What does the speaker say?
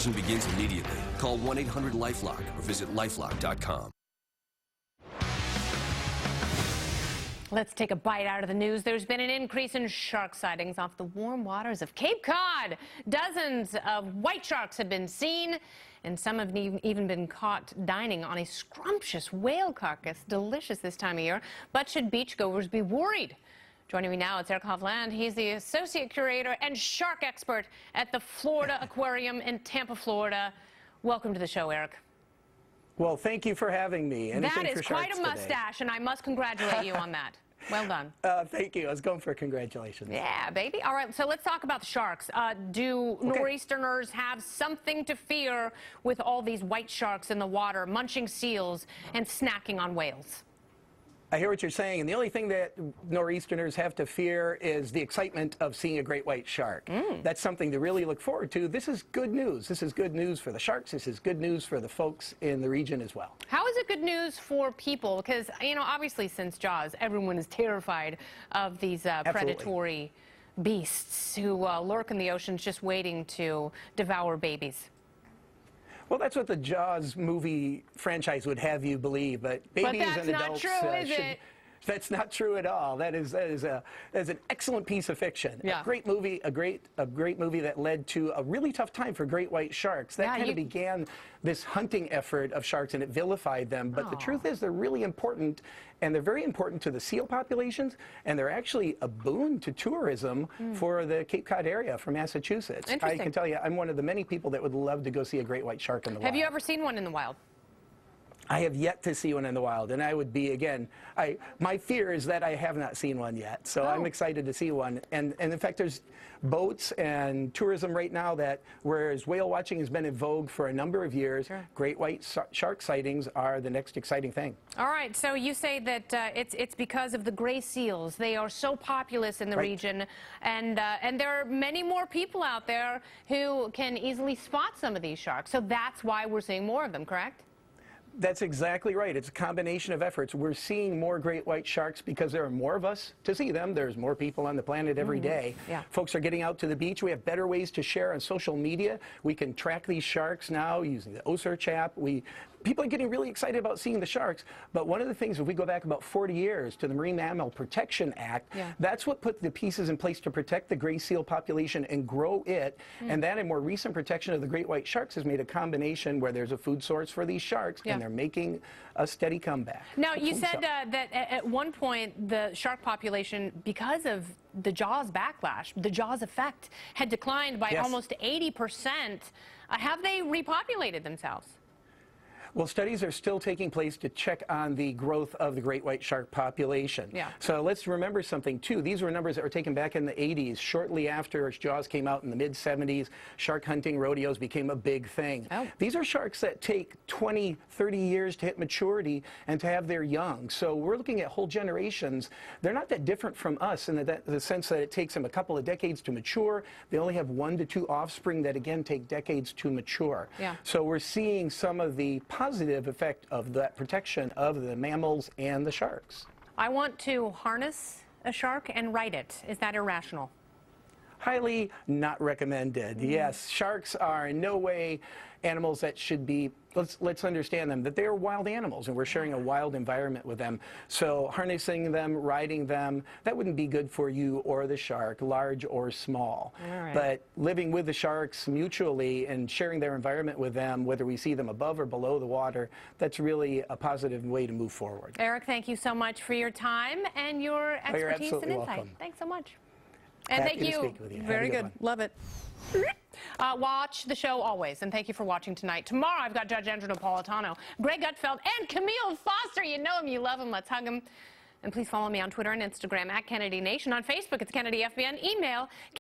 Consultation begins immediately. Call 1-800-LIFELOCK or visit lifelock.com. Let's take a bite out of the news. There's been an increase in shark sightings off the warm waters of Cape Cod. Dozens of white sharks have been seen, and some have even been caught dining on a scrumptious whale carcass. Delicious this time of year. But should beachgoers be worried? Joining me now, it's Eric Hovland. He's the Associate Curator and Shark Expert at the Florida Aquarium in Tampa, Florida. Welcome to the show, Eric. Well, thank you for having me. Anything that is for quite a mustache, today. and I must congratulate you on that. Well done. Thank you. I was going for congratulations. Yeah, baby. All right, so let's talk about the sharks. Do nor'easterners have something to fear with all these white sharks in the water, munching seals and snacking on whales? I hear what you're saying, and the only thing that nor'easterners have to fear is the excitement of seeing a great white shark. That's something to really look forward to. This is good news. This is good news for the sharks. This is good news for the folks in the region as well. How is it good news for people? Because, you know, obviously since Jaws, everyone is terrified of these predatory beasts who lurk in the oceans just waiting to devour babies. Well, that's what the Jaws movie franchise would have you believe, but babies and adults that's not true at all. That is an excellent piece of fiction. Yeah. A great movie, a great movie that led to a really tough time for great white sharks. That kind of began this hunting effort of sharks, and it vilified them. But the truth is, they're really important, and they're very important to the seal populations, and they're actually a boon to tourism for the Cape Cod area, for Massachusetts. I can tell you, I'm one of the many people that would love to go see a great white shark in the wild. Have you ever seen one in the wild? I have yet to see one in the wild, and I would be, again, my fear is that I have not seen one yet, so I'm excited to see one. And in fact, there's boats and tourism right now that, whereas whale watching has been in vogue for a number of years, great white shark sightings are the next exciting thing. All right, so you say that it's because of the gray seals. They are so populous in the region, and there are many more people out there who can easily spot some of these sharks, so that's why we're seeing more of them, correct? That's exactly right. It's a combination of efforts. We're seeing more great white sharks because there are more of us to see them. There's more people on the planet every day. Folks are getting out to the beach. We have better ways to share on social media. We can track these sharks now using the OSEARCH app. People are getting really excited about seeing the sharks, but one of the things, if we go back about 40 years to the Marine Mammal Protection Act, that's what put the pieces in place to protect the gray seal population and grow it, and that and more recent protection of the great white sharks has made a combination where there's a food source for these sharks, and they're making a steady comeback. Now, you said that at one point the shark population, because of the Jaws backlash, the Jaws effect, had declined by almost 80%. Have they repopulated themselves? Well, studies are still taking place to check on the growth of the great white shark population. So let's remember something, too. These were numbers that were taken back in the 80s, shortly after Jaws came out in the mid-70s. Shark hunting rodeos became a big thing. These are sharks that take 20, 30 years to hit maturity and to have their young. So we're looking at whole generations. They're not that different from us in the sense that it takes them a couple of decades to mature. They only have 1 to 2 offspring that, again, take decades to mature. So we're seeing some of the positive effect of that protection of the mammals and the sharks. I want to harness a shark and ride it. Is that irrational? Highly not recommended. Yes, sharks are in no way animals that should be, let's understand them, that they are wild animals, and we're sharing a wild environment with them. So harnessing them, riding them, that wouldn't be good for you or the shark, large or small. But living with the sharks mutually and sharing their environment with them, whether we see them above or below the water, that's really a positive way to move forward. Eric, thank you so much for your time and your expertise and insight. Welcome. Thanks so much. And Happy thank to speak with you. Very good. Love it. Watch the show always, and thank you for watching tonight. Tomorrow, I've got Judge Andrew Napolitano, Greg Gutfeld, and Camille Foster. You know him, you love him. Let's hug him. And please follow me on Twitter and Instagram @KennedyNation. On Facebook, it's Kennedy FBN. Email